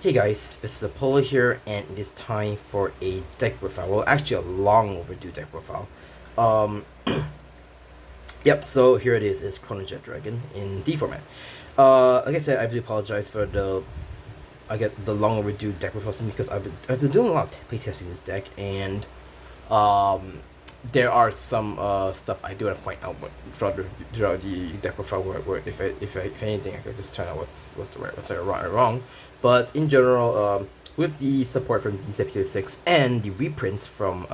Hey guys, this is Apollo here, and it is time for a deck profile. Well, actually, a long overdue deck profile. Um, yep. So here it is. It's Chronojet Dragon in D format. Like I said, I do apologize for I get the long overdue deck profile because I've been doing a lot of playtesting this deck, and um, there are some stuff I do want to point out throughout the deck profile where if anything I could just turn out what's right or wrong. But in general, with the support from DZ-SS11 and the reprints from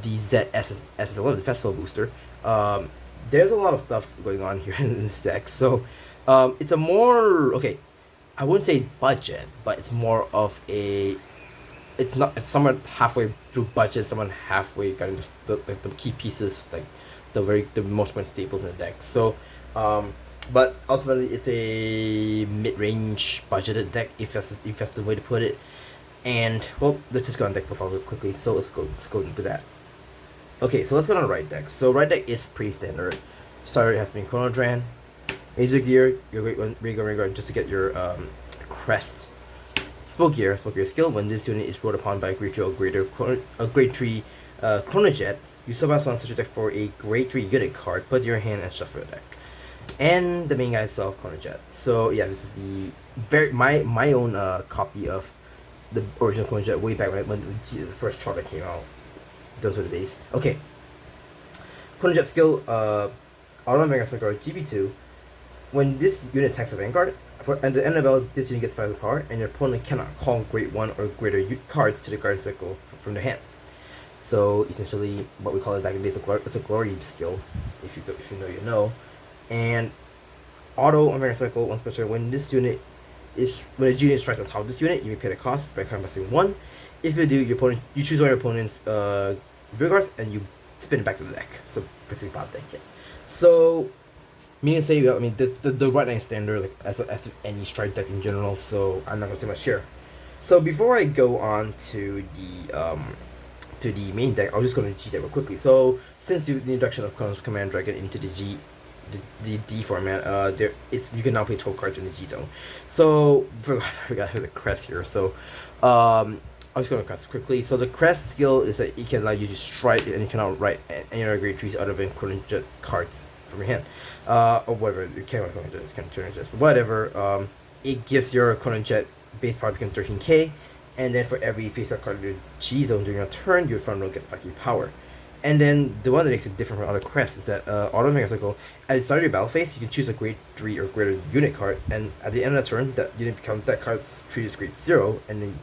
DZ-SS11, the Festival Booster, there's a lot of stuff going on here in this deck. So it's a more okay. I wouldn't say it's budget, but it's more of a it's somewhat halfway through budget, someone halfway getting the key pieces, like the most important staples in the deck. So but ultimately it's a mid-range budgeted deck, if that's the way to put it. And well, let's just go on deck profile real quickly. So let's go into that. Okay, so let's go on the right deck. So right deck is pretty standard. Starter has been Chronojet, Razor Gear, your great one, Vanguard, just to get your crest. Smoke Gear skill. When this unit is rolled upon by a grade 2 or greater, a grade 3 Chronojet, you summon on such a deck for a grade 3 unit card, put your hand and shuffle your deck. And the main guy itself, Chronojet. So yeah, this is my own copy of the original Chronojet way back when the first charter came out. Those were the days. Okay. Chronojet skill, Auto Vanguard GB2. When this unit attacks a Vanguard, at the end of battle, this unit gets 5 power, and your opponent cannot call grade 1 or greater cards to the guard cycle from their hand. So essentially, what we call it back in the days, it's a glory skill. If you know, you know. And auto on Vanguard cycle, one special. When a unit strikes on top of this unit, you may pay the cost by casting 1. If you do, you choose one of your opponent's rear guards and you spin it back to the deck. So basically, bot deck it. So meaning to say, I mean, the right line standard, like as any strike deck in general. So I'm not gonna say much here. So before I go on to the main deck, I'll just go to the G deck real quickly. So since the introduction of Chronos Command Dragon into the D format, you can now play 12 cards in the G zone. So I forgot the crest here. So I'm just gonna crest quickly. So the crest skill is that it can allow you to strike and you can outright any other grade trees other than Chronojet cards from your hand, or whatever. You can't Chronojet, but whatever. It gives your Chronojet base power become 13k, and then for every face-up card in your G zone during your turn, your front row gets 5k power. And then the one that makes it different from other crests is that automatic cycle. At the start of your battle phase, you can choose a grade 3 or greater unit card, and at the end of the turn, that unit becomes that card's treated as grade 0, and then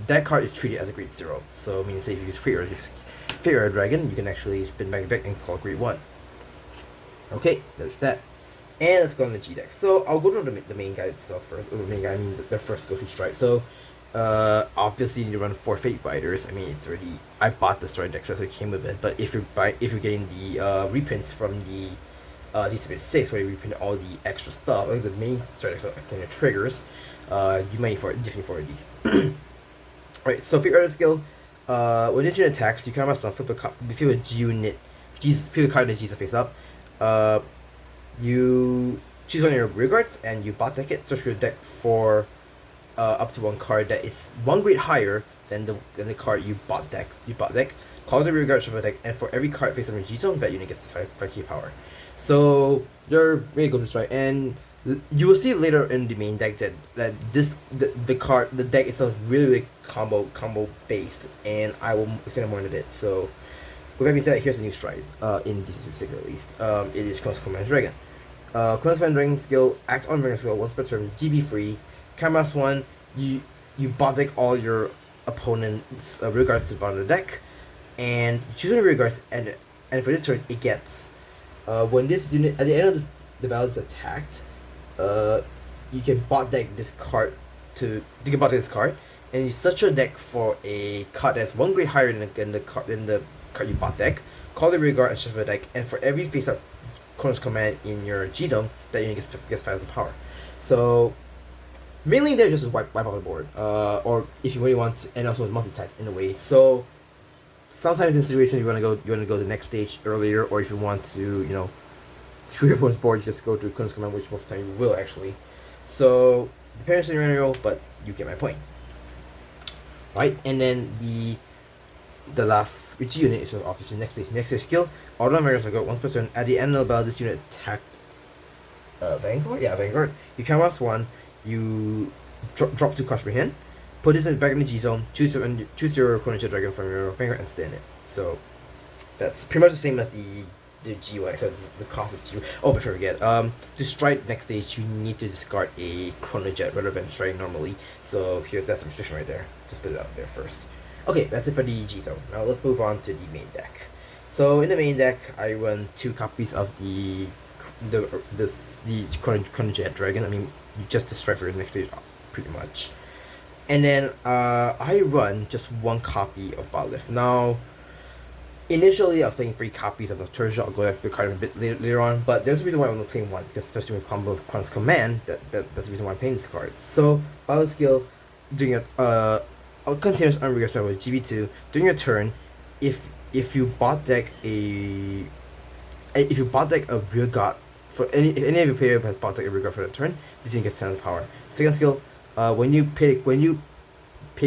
that card is treated as a grade 0. So, I mean, say if you use Figure Dragon, you can actually spin back and call grade 1. Okay, there's that. And let's go on the G deck. So, I'll go to the main guy itself first. The main guy, I mean, the first go-to strike. So, obviously, you need to run 4 Fate Riders. I mean, it's already. I bought the strike deck, so it came with it. But if you're getting the reprints from the DZ-SS11, where you reprint all the extra stuff, like the main strike decks, like your triggers, you might need definitely 4 of these. Alright, so Fate Rider skill. When this unit attacks, you can have flip a G unit, flip a card in the G's face up. You choose one of your rear guards and you bot deck it. Search your deck for up to one card that is one grade higher than the card you bot deck. Call the rear guard of a deck, and for every card facing your G zone, that unit gets 5k power. So they're really good to strike, and you will see later in the main deck that the deck itself is really combo based, and I will explain more in a bit. So with that being said, here's a new strike in DZ-SS11 at least. It is Chronos Command Dragon. Chronos Command Dragon skill, act on Dragon skill once per turn, GB free. Canvas 1, you bot deck all your opponent's rear guards to the bottom of the deck, and choose your rear guards, and for this turn it gets when this unit at the end of the battle is attacked, you can bot deck this card and you search your deck for a card that's one grade higher than the card you bot deck. Call the rear guard and shuffle the deck, and for every face-up Chronos Command in your G zone, that unit gets 5,000 power. So mainly they're just wipe out the board, or if you really want to, and also multi-attack in a way. So sometimes in situations you want to go the next stage earlier, or if you want to screw your opponent's board, you just go to Chronos Command, which most of the time you will actually. So depends on scenario, but you get my point. Right, and then the last which unit is obviously next stage. Next stage skill. Automatic got once per turn. At the end of the battle, this unit attacked Vanguard. Yeah, Vanguard. You can last one. You drop 2 cards per hand. Put this back in the G zone. Choose your Chronojet dragon from your Vanguard and stay in it. So that's pretty much the same as the GY. So the cost is G. Oh, before I forget, to strike next stage, you need to discard a Chronojet rather than strike normally. So here, that's the restriction right there. Just put it out there first. Okay, that's it for the G zone. Now let's move on to the main deck. So in the main deck, I run 2 copies of the Chronojet dragon. I mean, just to strike for the next stage, pretty much. And then I run just 1 copy of Bailiff. Now, initially I was playing 3 copies of the Chronojet. I'll go back to the card a bit later on, but there's a reason why I'm only playing 1, because especially with combo of Chronos Command, that's the reason why I'm playing this card. So Bailiff skill, doing a continuous unreal start with GB2 during your turn. If you bot deck a rear guard for if any of your player has bot deck a rear guard for that turn, this unit gets 10 power. Second skill, when you pay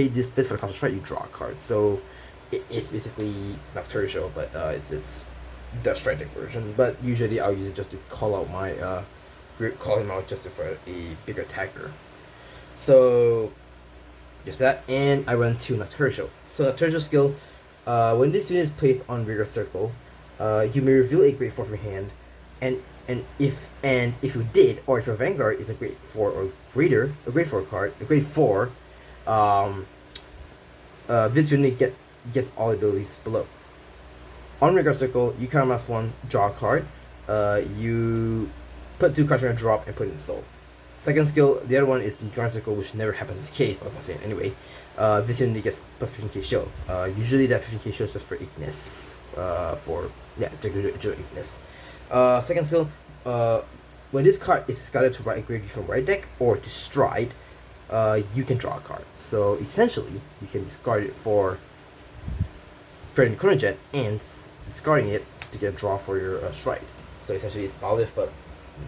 this for the cost of strike, you draw a card. So it's basically Nocturne, but it's the strike deck version. But usually I'll use it just to call out my call him out just for a bigger attacker. So just that, and I run 2 Nocturne. So Nocturne skill, when this unit is placed on rigor circle, you may reveal a grade 4 from your hand, and if you did, or if your Vanguard is a grade 4 or greater, a grade 4 card, a grade 4, this unit gets all abilities below. On rigor circle, you count mass 1, draw a card, you put 2 cards from your drop and put it in soul. Second skill, the other one is Guard Circle, which never happens in this case, but I'm saying anyway. This unit gets plus 15k shield. Usually that 15k shield is just for Ignis. Ignis. Second skill, when this card is discarded to right graveyard from right deck or to stride, you can draw a card. So essentially, you can discard it for creating Chronojet and discarding it to get a draw for your stride. So essentially, it's Bailiff, but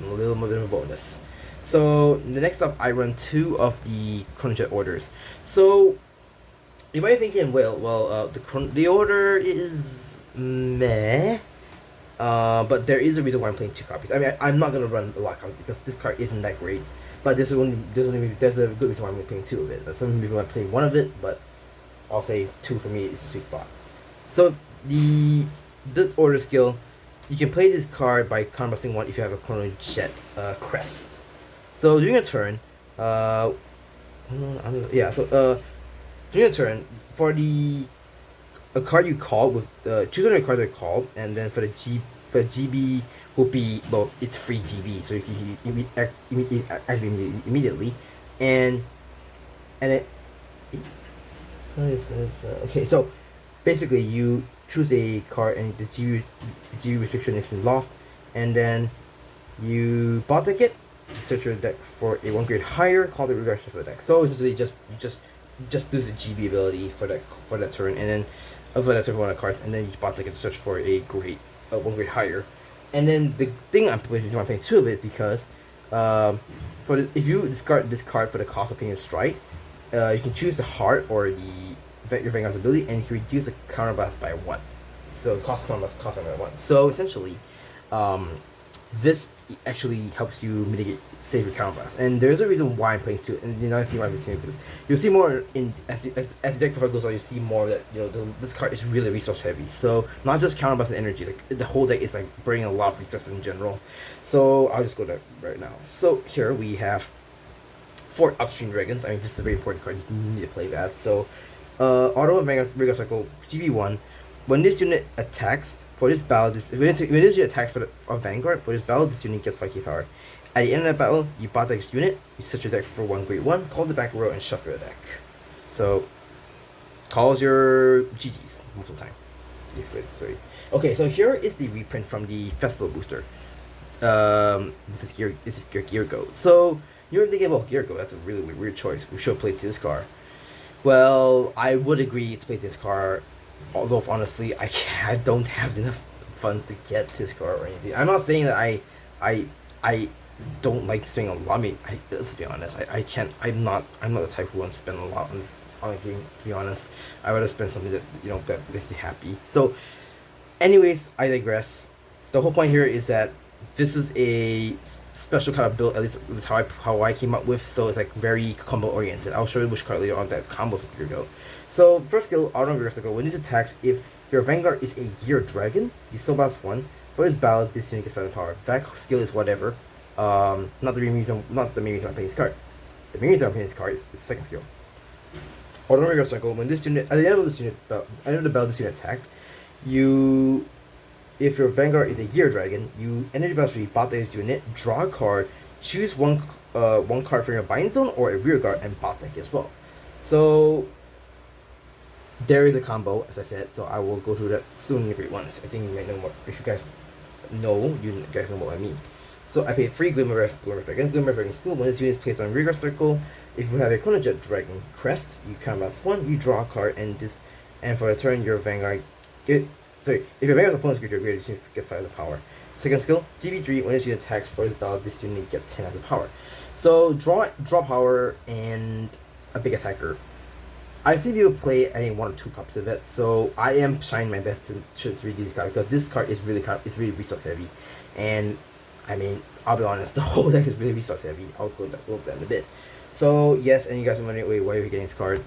a little bit of a bonus. So the next up, I run 2 of the Chronojet orders. So you might be thinking, the order is meh, but there is a reason why I'm playing 2 copies. I mean, I'm not gonna run a lot of copies because this card isn't that great. But there's a good reason why I'm playing 2 of it. Some people might play 1 of it, but I'll say 2 for me is the sweet spot. So the order skill, you can play this card by combusting 1 if you have a Chronojet crest. So during a turn, during a turn, for a card you call with choose one of the cards that called, and then for the GB will be, well, it's free GB, so you can activate immediately, and it okay. So basically, you choose a card, and the GB restriction has been lost, and then you bot deck it. Search your deck for a 1 grade higher, call the regression for the deck. So essentially, just lose the GB ability for that turn, and then for that turn for 1 of the cards, and then you bot deck it to search for a grade 1 grade higher. And then the thing I'm playing 2 of it is because if you discard this card for the cost of paying a strike, you can choose the heart or your Vanguard's ability, and you can reduce the counterblast by 1. So the cost by 1. So essentially, this actually helps you mitigate save your counterblast. And there's a reason why I'm playing 2, and you're not seeing why I'm playing 2, because you'll see more as the deck profile goes on. You see more that this card is really resource heavy. So not just counterblast and energy, like the whole deck is like burning a lot of resources in general. So I'll just go there right now. So here we have 4 upstream dragons. I mean, this is a very important card. You need to play that. So auto and Vanguard Circle GB1. When this unit attacks, for this battle, when this unit attacks for Vanguard, for this battle, this unit gets 5k power. At the end of that battle, you bot deck this unit, you search your deck for 1 grade 1, call the back row, and shuffle your deck. So, calls your GGs most of the time. Okay, so here is the reprint from the Festival Booster. This is your Gear Go. So, you're thinking about Gear Go, that's a really weird choice. We should play this card. Well, I would agree to play this card. Although honestly, I don't have enough funds to get this card or anything. I'm not saying that don't like spending a lot. I mean, let's be honest. I can't. I'm not the type who wants to spend a lot on this on a game. To be honest, I rather spend something that that makes me happy. So, anyways, I digress. The whole point here is that this is a special kind of build. At least that's how I came up with. So it's like very combo oriented. I'll show you which card later on that combos with your go. So first skill, auto reverse cycle. When this attacks, if your Vanguard is a Gear Dragon, you still blast one. For this battle, this unit gets 5 power. That skill is whatever. Not the main reason I'm playing this card. The main reason I'm playing this card is the second skill. Auto reverse cycle. When this unit, at the end of this unit, at the end of the battle, this unit attacked, if your Vanguard is a Gear Dragon, you energy blast 3, bot this unit, draw a card, choose one card from your bind zone or a rear guard, and bot deck as well. So there is a combo, as I said. So I will go through that soon in the great ones. I think you might know more. If you guys know, you guys know what I mean. So I pay 3 Glimmer Dragon. Glimmer Dragon skill. When this unit is placed on rear guard circle, if you have a Chronojet Dragon crest, you counterblast 1, you draw a card, and for the turn your Vanguard if your Vanguard's opponent's creature greater, this unit gets 5 of the power. Second skill, GB3, when this unit attacks for this battle, this unit gets 10 of the power. So draw power and a big attacker. I see people play any 1 or 2 cups of it, so I am trying my best to read this card because this card is really resource heavy, and I mean, I'll be honest, the whole deck is really resource heavy. I'll go over that in a bit. So yes, and you guys are wondering, wait, why are you getting this card?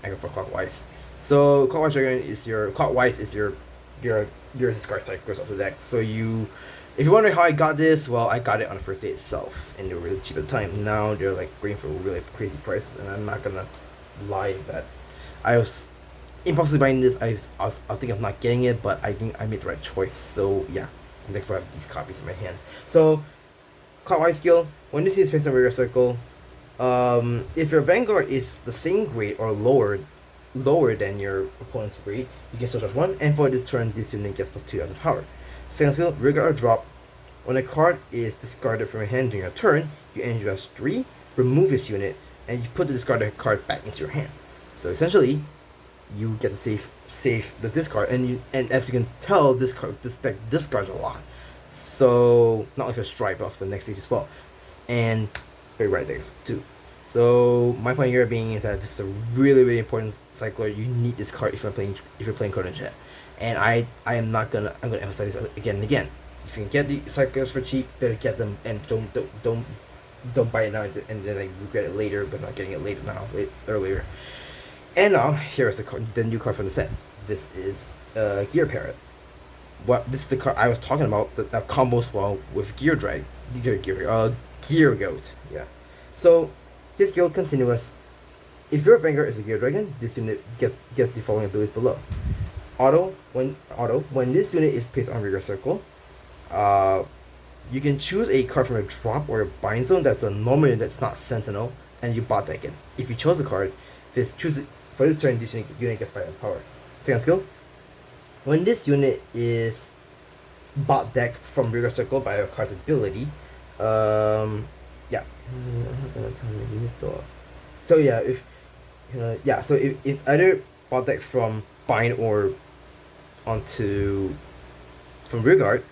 I go for Clockwise. So Clockwise Dragon is your discard cycles of the deck. So if you're wondering how I got this, well, I got it on the first day itself, and they were really cheap at the time. Now they're like going for really crazy prices, and I'm not gonna lie that I was impulsively buying this. I was thinking of not getting it, but I think I made the right choice. So yeah, and therefore I have these copies in my hand. So Clockwise skill, when this is placed on rear circle, if your Vanguard is the same grade or lower than your opponent's grade, you can still charge 1, and for this turn, this unit gets plus 2 as a power. Second skill, rear guard drop. When a card is discarded from your hand during your turn, you energy blast 3, remove this unit, and you put the discarded card back into your hand. So essentially, you get to save the discard, and as you can tell, this deck discards a lot. So not only for strike, but also for the next stage as well, and very right decks too. So my point here being is that this is a really important cycler. You need this card if you're playing Chronojet, and I'm gonna emphasize this again and again. If you can get the cyclers for cheap, better get them, and don't buy it now and then like regret it later, but not getting it earlier. And now here is the new card from the set. This is Gear Parrot. This is the card I was talking about that combos well with Gear Goat. Yeah. So his skill continuous. If your Vanguard is a Gear Dragon, this unit gets the following abilities below. When this unit is placed on rear circle, you can choose a card from a drop or a bind zone that's a normal unit that's not Sentinel, and you bot deck it. If you chose a card, for this turn, this unit gets 5 as power. Second skill, when this unit is bot deck from rear circle by a card's ability, yeah. So yeah, if it's either bot deck from bind or onto from rear guard,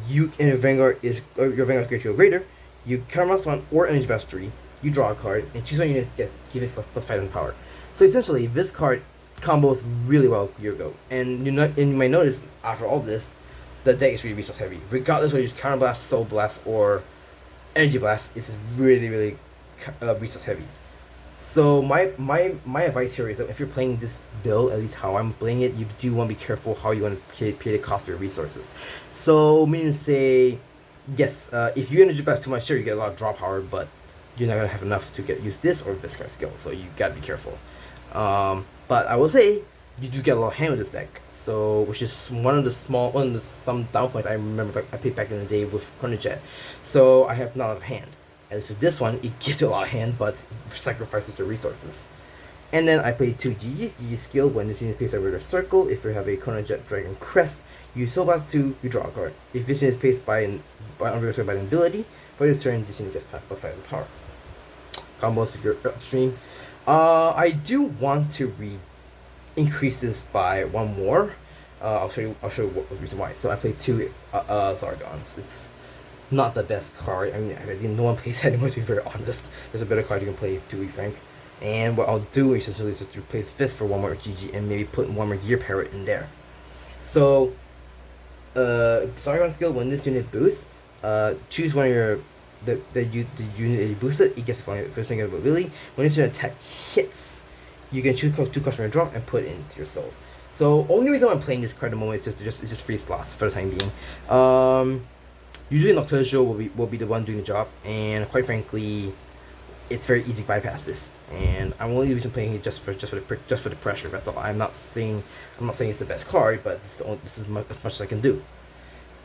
your Vanguard is greater or greater, you counterblast 1 or energy blast 3, you draw a card, and choose one unit to give it plus 5 in power. So essentially, this card combos really well with Gear Goat, and you might notice after all this, the deck is really resource heavy. Regardless whether you use Counterblast, Soul Blast, or Energy Blast, it's really resource heavy. So my advice here is that if you're playing this build, at least how I'm playing it, you do want to be careful how you want to pay the cost for your resources. So meaning to say, yes, if you energy blast too much, sure you get a lot of draw power, but you're not gonna have enough to use this or this card skill. So you gotta be careful. But I will say you do get a lot of hand with this deck. So which is one of the some down points I remember I played back in the day with Chronojet. So I have not a lot of hand. And for this one, it gives you a lot of hand, but sacrifices your resources. And then I play 2 GGs. GG skill, when this unit is placed over the circle, if you have a Chronojet Dragon Crest, you Soul Blast 2, you draw a card. If this unit is placed by an ability, for this turn, this unit gets plus 5 as a power. Combos if you're upstream. I do want to increase this by 1 more. I'll show you what was the reason why. So I played 2 Zargons. not the best card. I mean, no one plays that anymore, to be very honest. There's a better card you can play, to be frank. And what I'll do is essentially just replace Fist for one more GG and maybe put one more Gear Parrot in there. So, Sargon skill, when this unit boosts, choose one of your the unit that you boosted, it gets the first thing ability. When this unit attack hits, you can choose 2 cards from your drop and put it into your soul. So only reason why I'm playing this card at the moment is just free slots for the time being. Usually Nocturne Show will be the one doing the job, and quite frankly, it's very easy to bypass this. And I'm only reason playing it just for the pressure. That's all. I'm not saying it's the best card, but this is as much as I can do.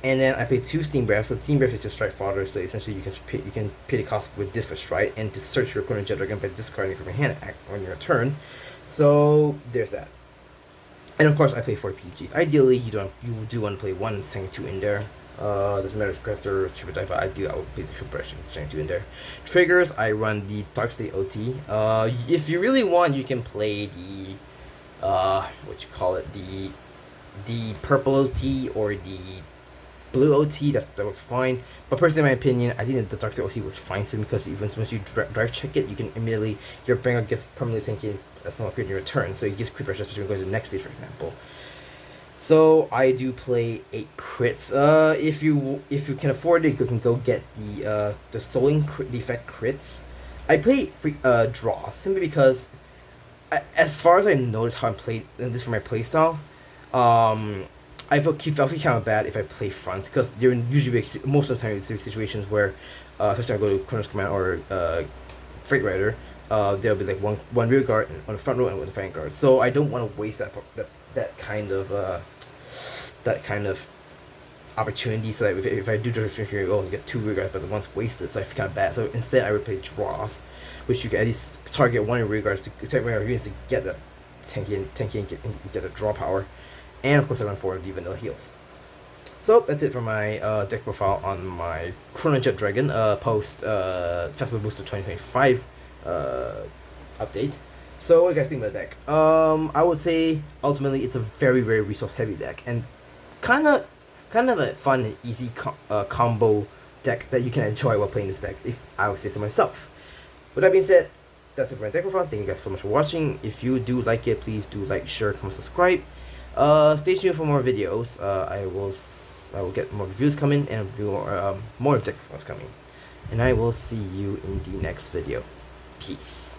And then I play 2 Steam Breath. So Steam Breath is your strike fodder. So essentially, you can pay the cost with this for strike, and to search your Chronojet Dragon by discarding it from your hand on your turn. So there's that. And of course, I play 4 PGs. Ideally, you do want to play 1 Strength 2 in there. Doesn't matter if crest or super type, but I would play the super Strength 2 in there. Triggers, I run the Dark State OT. If you really want, you can play the what you call it, the purple OT or the blue OT. That works fine. But personally, in my opinion, I think that the Dark State OT works fine to me, because even once you drive check it, you can immediately, your Vanguard gets permanently tanky as not creating your turn, so you just creep pressure, especially when going to the next stage, for example. So I do play 8 crits. If you can afford it, you can go get the Souling Defect crits. I play free draws simply because, as far as I noticed how I'm played, and this for my playstyle, I feel kind of bad if I play fronts, because there usually most of the time there's situations where, especially when I go to Chronos Command or Freight Rider, there'll be like one rear guard on the front row and one Vanguard. So I don't want to waste that kind of opportunity. So that if I do just here, you get 2 rear guards, but the one's wasted, so I feel kind of bad. So instead, I would play draws, which you can at least target one rear guards to get the tanky and get a draw power. And of course, I run 4 of the vanilla heals. So that's it for my deck profile on my Chronojet Dragon post Festival Booster 2025 update. So what do you guys think about the deck? I would say ultimately it's a very resource heavy deck, and kind of a fun and easy combo deck that you can enjoy while playing this deck, if I would say so myself. With that being said, that's it for my deck profile. Thank you guys so much for watching. If you do like it, please do like, share, comment, subscribe. Stay tuned for more videos. I will get more reviews coming, and more deck profiles coming. And I will see you in the next video. Peace.